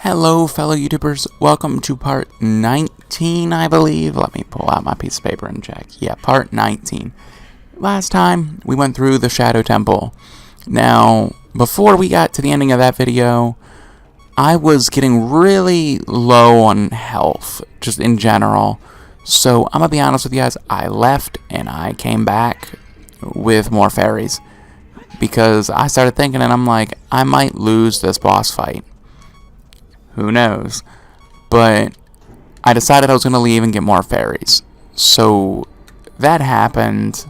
Hello, fellow YouTubers. Welcome to part 19, I believe. Let me pull out my piece of paper and check. Yeah, part 19. Last time, we went through the Shadow Temple. Now, before we got to the ending of that video, I was getting really low on health, just in general. So, I'm gonna be honest with you guys, I left and I came back with more fairies. Because I started thinking, and I'm like, I might lose this boss fight. Who knows? But I decided I was going to leave and get more fairies. So that happened.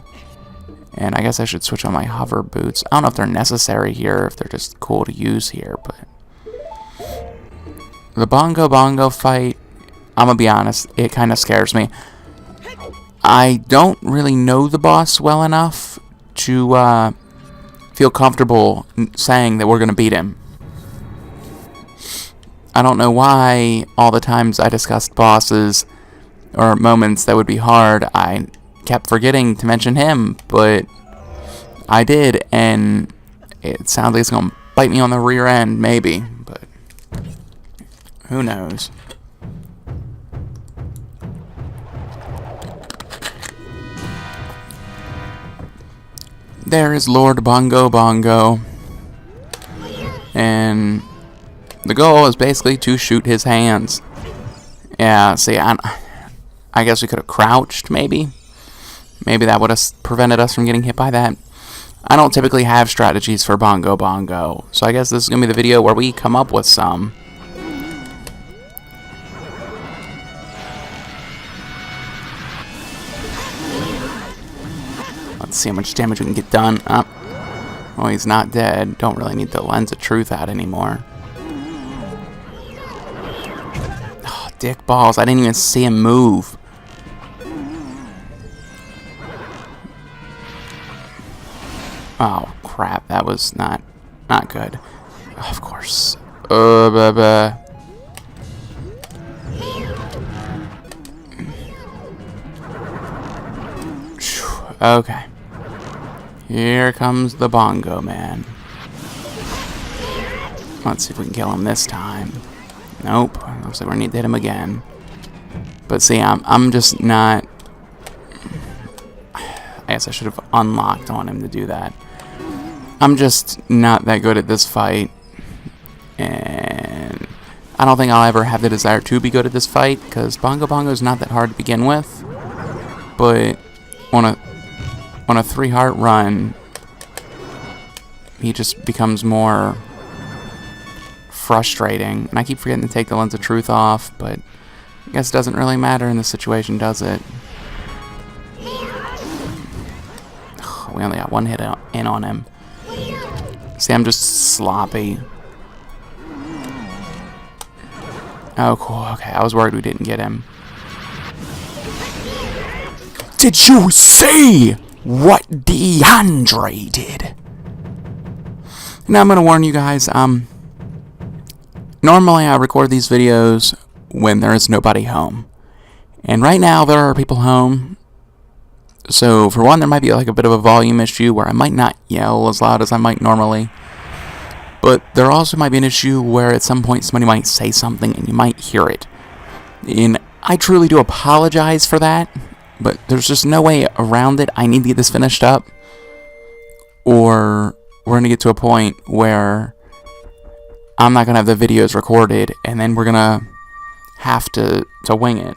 And I guess I should switch on my hover boots. I don't know if they're necessary here, if they're just cool to use here. But the Bongo Bongo fight, I'm going to be honest, it kind of scares me. I don't really know the boss well enough to feel comfortable saying that we're going to beat him. I don't know why all the times I discussed bosses or moments that would be hard, I kept forgetting to mention him, but I did, and it sounds like it's going to bite me on the rear end, maybe, but who knows. There is Lord Bongo Bongo, and the goal is basically to shoot his hands. Yeah, see, I guess we could have crouched, maybe. Maybe that would have prevented us from getting hit by that. I don't typically have strategies for Bongo Bongo, so I guess this is going to be the video where we come up with some. Let's see how much damage we can get done. Oh, he's not dead. Don't really need the Lens of Truth out anymore. Dick balls, I didn't even see him move. Oh, crap, that was not good. Of course. Okay. Here comes the Bongo Man. Let's see if we can kill him this time. Nope. Looks like we're gonna need to hit him again. But see, I'm just not. I guess I should have unlocked on him to do that. I'm just not that good at this fight, and I don't think I'll ever have the desire to be good at this fight because Bongo Bongo is not that hard to begin with. But on a 3-heart run, he just becomes more frustrating, and I keep forgetting to take the Lens of Truth off, but I guess it doesn't really matter in this situation, does it? We only got one hit in on him. See, I'm just sloppy. Oh, cool. Okay, I was worried we didn't get him. Did you see what DeAndre did? Now I'm gonna warn you guys, normally I record these videos when there is nobody home. And right now there are people home. So for one, there might be like a bit of a volume issue where I might not yell as loud as I might normally. But there also might be an issue where at some point somebody might say something and you might hear it. And I truly do apologize for that, but there's just no way around it. I need to get this finished up, or we're going to get to a point where I'm not going to have the videos recorded, and then we're going to have to wing it.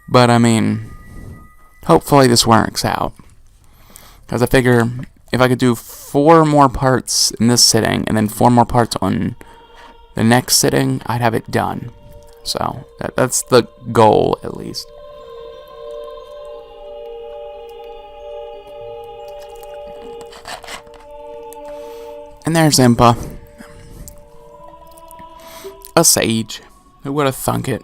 But, I mean, hopefully this works out. Because I figure if I could do 4 more parts in this sitting, and then 4 more parts on the next sitting, I'd have it done. So, that's the goal, at least. And there's Impa. A sage. Who would have thunk it?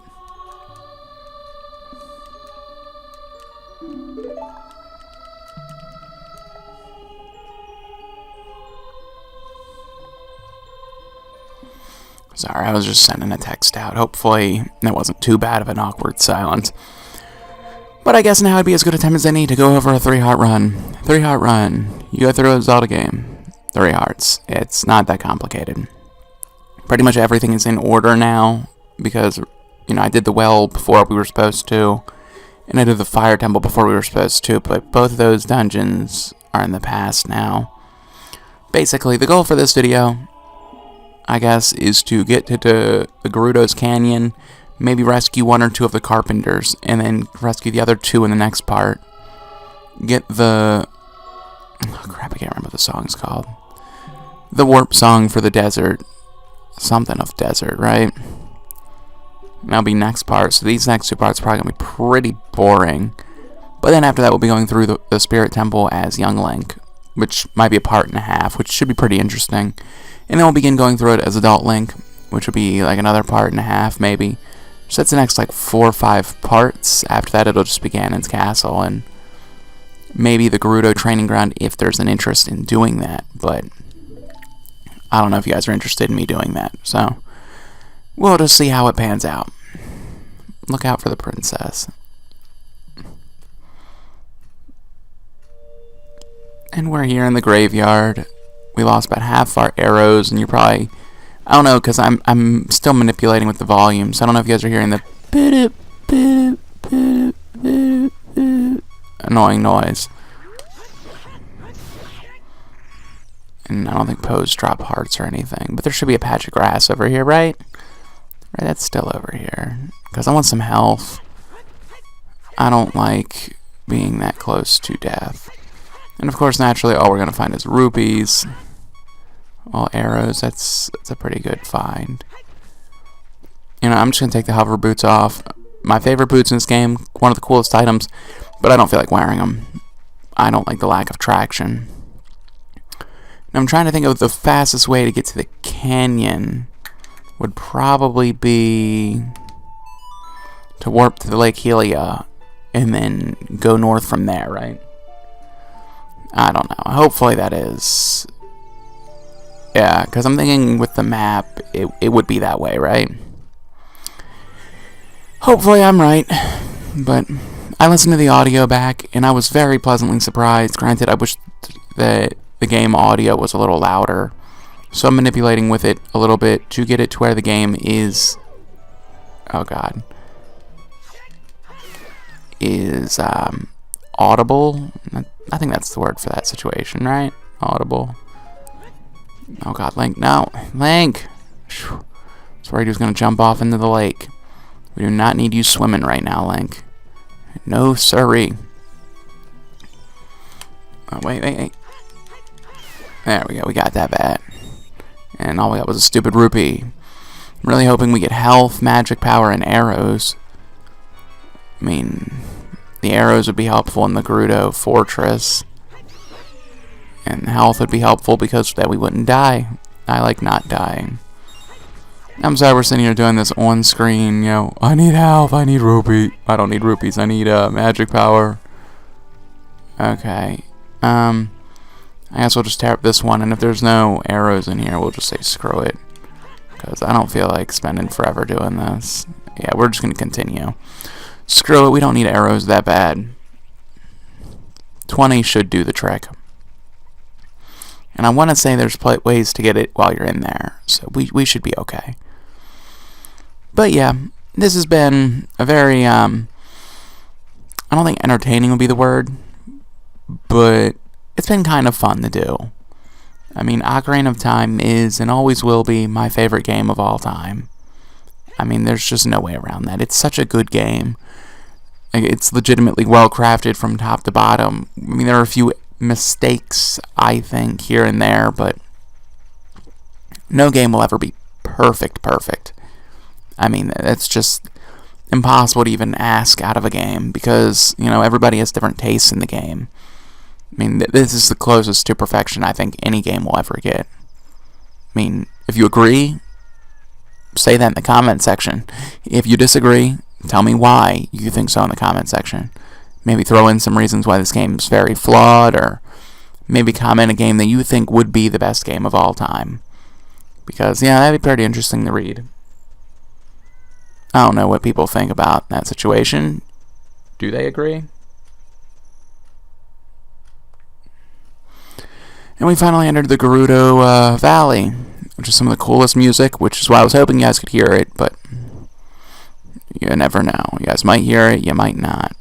Sorry, I was just sending a text out. Hopefully, that wasn't too bad of an awkward silence. But I guess now would be as good a time as any to go over a 3-heart run. 3-heart run. You go through a Zelda game. 3 hearts. It's not that complicated. Pretty much everything is in order now, because, I did the well before we were supposed to, and I did the fire temple before we were supposed to, but both of those dungeons are in the past now. Basically, the goal for this video, I guess, is to get to the Gerudo's Canyon, maybe rescue 1 or 2 of the carpenters, and then rescue the other 2 in the next part. Get the... oh crap, I can't remember what the song's called. The warp song for the desert. Something of desert, right? That'll be next part, so these next 2 parts are probably going to be pretty boring. But then after that, we'll be going through the Spirit Temple as Young Link, which might be a part and a half, which should be pretty interesting. And then we'll begin going through it as Adult Link, which would be like another part and a half, maybe. So that's the next, like, 4 or 5 parts. After that, it'll just be Ganon's Castle, and maybe the Gerudo Training Ground, if there's an interest in doing that. But I don't know if you guys are interested in me doing that, so we'll just see how it pans out. Look out for the princess. And we're here in the graveyard. We lost about half our arrows, and you're probably... I don't know, because I'm still manipulating with the volume, so I don't know if you guys are hearing the... annoying noise. And I don't think Poes drop hearts or anything, but there should be a patch of grass over here, right? Right, that's still over here, because I want some health. I don't like being that close to death. And of course, naturally, all we're going to find is rupees. All arrows, that's a pretty good find. I'm just going to take the hover boots off. My favorite boots in this game, one of the coolest items, but I don't feel like wearing them. I don't like the lack of traction. And I'm trying to think of the fastest way to get to the canyon. Would probably be to warp to the Lake Helia and then go north from there, right? I don't know. Hopefully that is... yeah, because I'm thinking with the map, it would be that way, right? Hopefully I'm right, but I listened to the audio back, and I was very pleasantly surprised. Granted, I wish that the game audio was a little louder, so I'm manipulating with it a little bit to get it to where the game is... oh god. Is, audible? I think that's the word for that situation, right? Audible. Oh god, Link, no. Link! I was worried he was going to jump off into the lake. We do not need you swimming right now, Link. No siree. Oh, wait. There we go, we got that bat. And all we got was a stupid rupee. I'm really hoping we get health, magic power, and arrows. I mean, the arrows would be helpful in the Gerudo Fortress. And health would be helpful because that we wouldn't die. I like not dying. I'm sorry we're sitting here doing this on screen, I need health, I need rupee. I don't need rupees, I need magic power. Okay. I guess we'll just tear up this one, and if there's no arrows in here, we'll just say screw it. Because I don't feel like spending forever doing this. Yeah, we're just going to continue. Screw it, we don't need arrows that bad. 20 should do the trick. And I want to say there's ways to get it while you're in there. So we should be okay. But yeah, this has been a very, I don't think entertaining would be the word. But it's been kind of fun to do. I mean, Ocarina of Time is and always will be my favorite game of all time. I mean, there's just no way around that. It's such a good game. It's legitimately well crafted from top to bottom. I mean, there are a few mistakes, I think, here and there, but no game will ever be perfect. I mean, it's just impossible to even ask out of a game because, everybody has different tastes in the game. I mean, this is the closest to perfection I think any game will ever get. I mean, if you agree, say that in the comment section. If you disagree, tell me why you think so in the comment section. Maybe throw in some reasons why this game is very flawed, or maybe comment a game that you think would be the best game of all time. Because, yeah, that'd be pretty interesting to read. I don't know what people think about that situation. Do they agree? And we finally entered the Gerudo Valley, which is some of the coolest music, which is why I was hoping you guys could hear it, but you never know. You guys might hear it, you might not.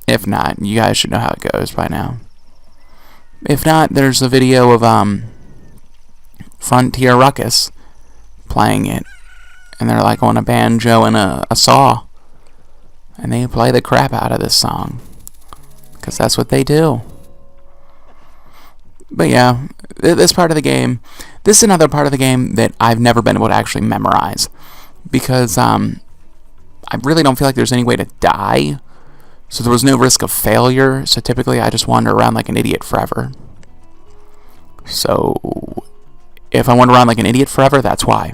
If not, you guys should know how it goes by now. If not, there's a video of Frontier Ruckus playing it, and they're like on a banjo and a saw, and they play the crap out of this song, because that's what they do. But yeah, this part of the game, this is another part of the game that I've never been able to actually memorize, because I really don't feel like there's any way to die, so there was no risk of failure, so typically I just wander around like an idiot forever. So if I wander around like an idiot forever, that's why.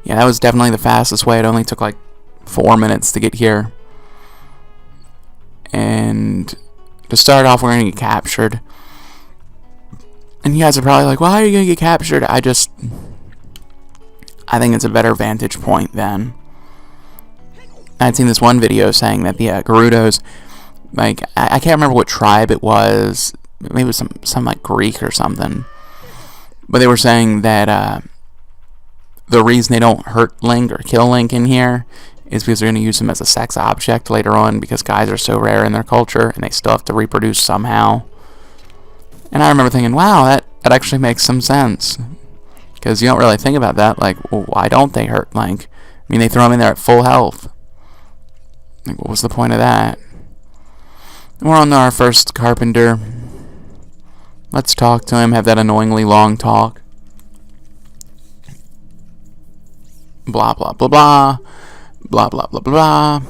Yeah, that was definitely the fastest way. It only took like 4 minutes to get here. And to start off, we're going to get captured. And you guys are probably like, why are you going to get captured? I think it's a better vantage point then. I'd seen this one video saying that the Gerudos, like, I can't remember what tribe it was. Maybe it was some like Greek or something. But they were saying that the reason they don't hurt Link or kill Link in here is because they're going to use him as a sex object later on, because guys are so rare in their culture and they still have to reproduce somehow. And I remember thinking, wow, that actually makes some sense, because you don't really think about that. Like, well, why don't they hurt Link? I mean, they throw him in there at full health. Like, what was the point of that? We're on our first carpenter. Let's talk to him, have that annoyingly long talk. Blah, blah, blah, blah. Blah, blah, blah, blah.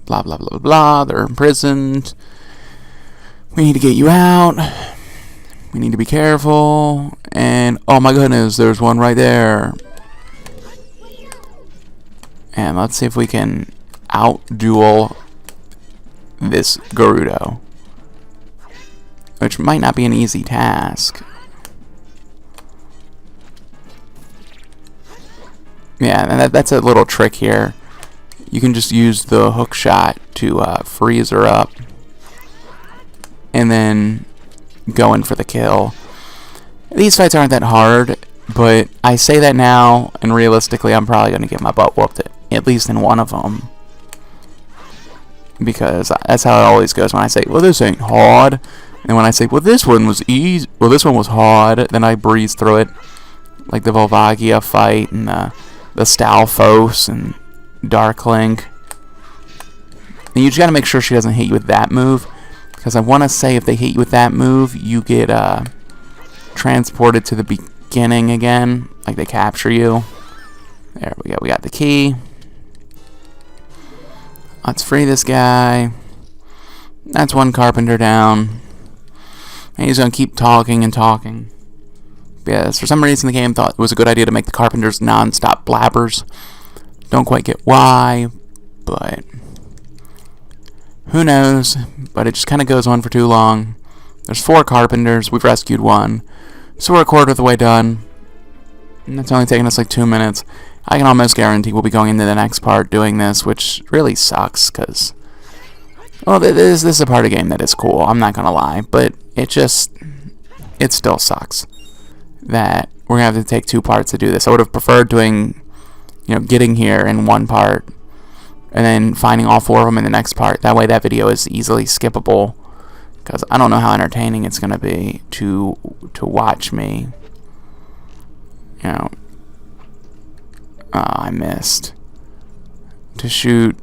Blah, blah, blah, blah, blah. They're imprisoned. We need to get you out. We need to be careful. And, oh my goodness, there's one right there. And let's see if we can out-duel this Gerudo, which might not be an easy task. Yeah, and that's a little trick here. You can just use the hook shot to freeze her up, and then go in for the kill. These fights aren't that hard, but I say that now, and realistically, I'm probably going to get my butt whooped at least in one of them. Because that's how it always goes when I say, well, this ain't hard. And when I say, well, this one was easy, well, this one was hard, then I breeze through it. Like the Volvagia fight, and the Stalfos, and Dark Link. And you just gotta make sure she doesn't hit you with that move, because I want to say if they hit you with that move, you get transported to the beginning again, like they capture you. There we go, we got the key. Let's free this guy. That's one carpenter down. And he's gonna keep talking and talking. Yes, for some reason the game thought it was a good idea to make the carpenters non-stop blabbers. Don't quite get why, but who knows. But it just kind of goes on for too long. There's 4 carpenters. We've rescued 1. So we're a quarter of the way done. And it's only taken us like 2 minutes. I can almost guarantee we'll be going into the next part doing this, which really sucks, because, well, this is a part of the game that is cool, I'm not going to lie, but it still sucks that we're going to have to take 2 parts to do this. I would have preferred doing, getting here in one part, and then finding all 4 of them in the next part. That way that video is easily skippable, because I don't know how entertaining it's going to be to watch me, Oh, I missed. To shoot.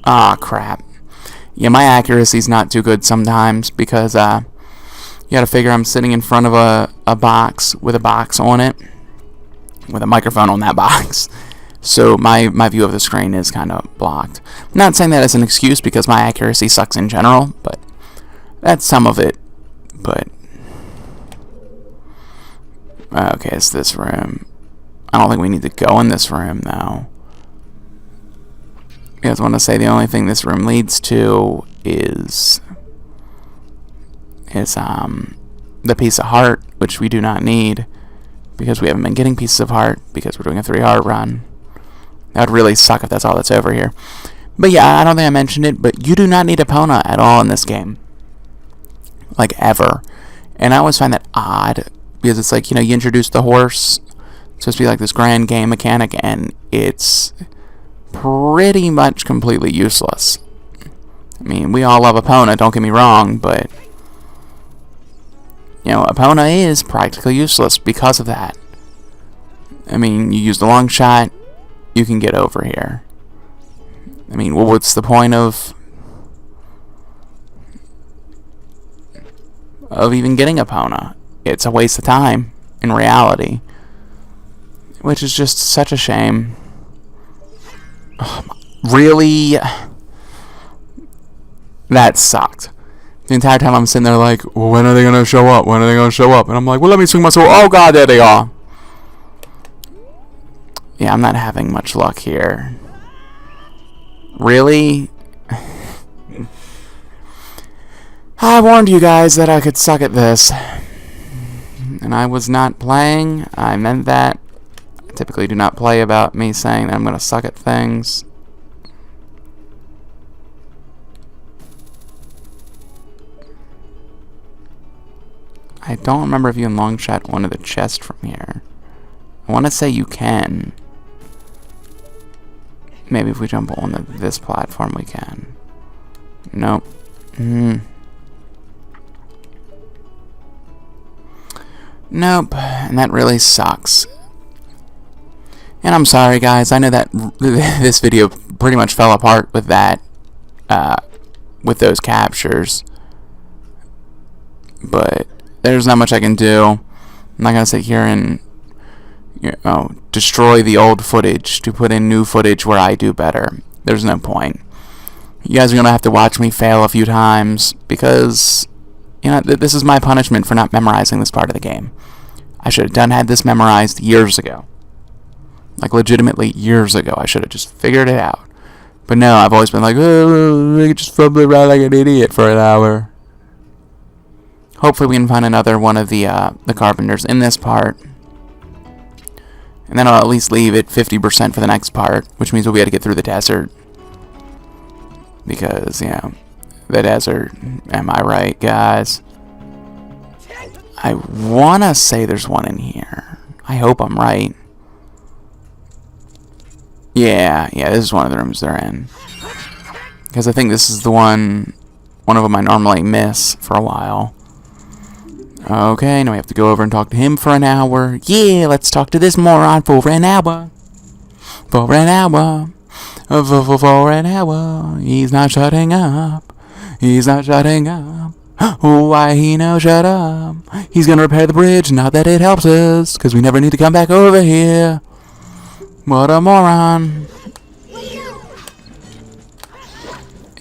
Ah, crap. Yeah, my accuracy's not too good sometimes, because you gotta figure I'm sitting in front of a box with a box on it, with a microphone on that box. So my view of the screen is kind of blocked. I'm not saying that as an excuse, because my accuracy sucks in general, but that's some of it. But okay, it's this room. I don't think we need to go in this room, though. You guys want to say the only thing this room leads to is the piece of heart, which we do not need, because we haven't been getting pieces of heart, because we're doing a 3-heart run. That would really suck if that's all that's over here. But yeah, I don't think I mentioned it, but you do not need Epona at all in this game. like, ever. And I always find that odd, because it's like, you introduce the horse, it's supposed to be like this grand game mechanic, and it's pretty much completely useless. I mean, we all love Epona, don't get me wrong, but, Epona is practically useless because of that. I mean, you use the long shot, you can get over here. I mean, well, what's the point of even getting Epona? It's a waste of time, in reality. Which is just such a shame. Really? That sucked. The entire time I'm sitting there like, well, when are they going to show up? When are they going to show up? And I'm like, well, let me swing my sword. Oh, God, there they are. Yeah, I'm not having much luck here. Really? I warned you guys that I could suck at this. And I was not playing. I meant that. I typically do not play about me saying that I'm going to suck at things. I don't remember if you can long shot one of the chests from here. I want to say you can. Maybe if we jump on this platform we can. Nope. Nope. And that really sucks. And I'm sorry guys, I know that this video pretty much fell apart with that, with those captures. But there's not much I can do. I'm not going to sit here and destroy the old footage to put in new footage where I do better. There's no point. You guys are going to have to watch me fail a few times because, this is my punishment for not memorizing this part of the game. I should have had this memorized years ago. Like, legitimately years ago. I should have just figured it out. But no, I've always been like, oh, I could just fumble around like an idiot for an hour. Hopefully we can find another one of the carpenters in this part. And then I'll at least leave it 50% for the next part, which means we'll be able to get through the desert. Because, the desert, am I right, guys? I want to say there's one in here. I hope I'm right. Yeah, this is one of the rooms they're in. Because I think this is the one of them I normally miss for a while. Okay, now we have to go over and talk to him for an hour. Yeah, let's talk to this moron for an hour. For an hour. For an hour. He's not shutting up. He's not shutting up. Why he no shut up? He's gonna repair the bridge, not that it helps us, cause we never need to come back over here. What a moron.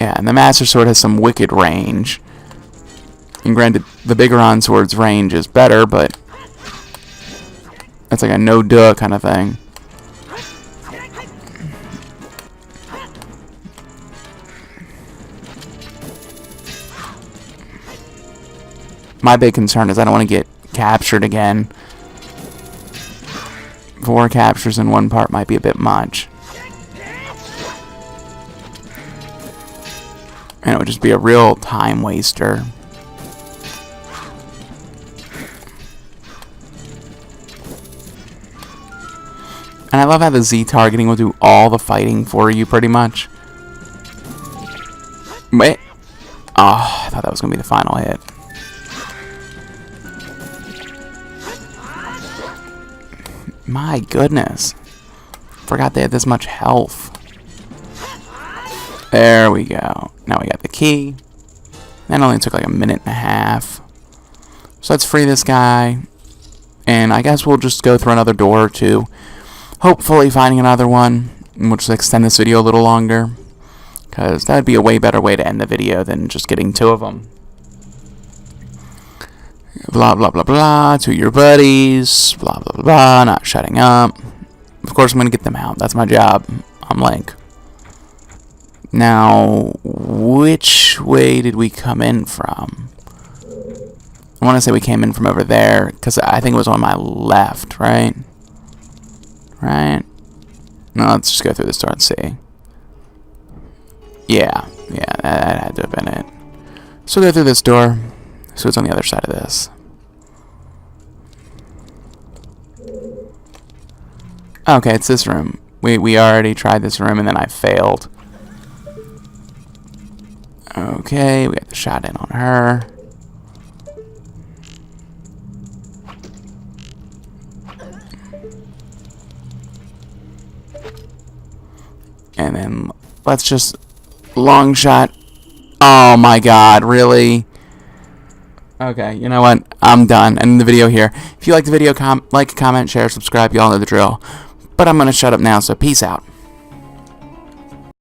Yeah, and the Master Sword has some wicked range. And granted, the Bigoron Sword's range is better, but that's like a no-duh kind of thing. My big concern is I don't want to get captured again. 4 captures in one part might be a bit much. And it would just be a real time waster. And I love how the Z targeting will do all the fighting for you, pretty much. Wait. Oh, I thought that was going to be the final hit. My goodness. Forgot they had this much health. There we go. Now we got the key. That only took like a minute and a half. So let's free this guy. And I guess we'll just go through another door or two. Hopefully finding another one. And we'll just extend this video a little longer. Because that would be a way better way to end the video than just getting 2 of them. Blah, blah, blah, blah, to your buddies. Blah, blah, blah, blah, not shutting up. Of course I'm going to get them out. That's my job. I'm Link. Now, which way did we come in from? I want to say we came in from over there, because I think it was on my left, right? Right? No, let's just go through this door and see. Yeah, that had to have been it. So go through this door. So it's on the other side of this. Okay, it's this room. We already tried this room and then I failed. Okay, we got the shot in on her. And then let's just long shot. Oh my god, really? Okay, you know what? I'm done. End the video here. If you like the video, like, comment, share, subscribe. Y'all know the drill. But I'm going to shut up now, so peace out.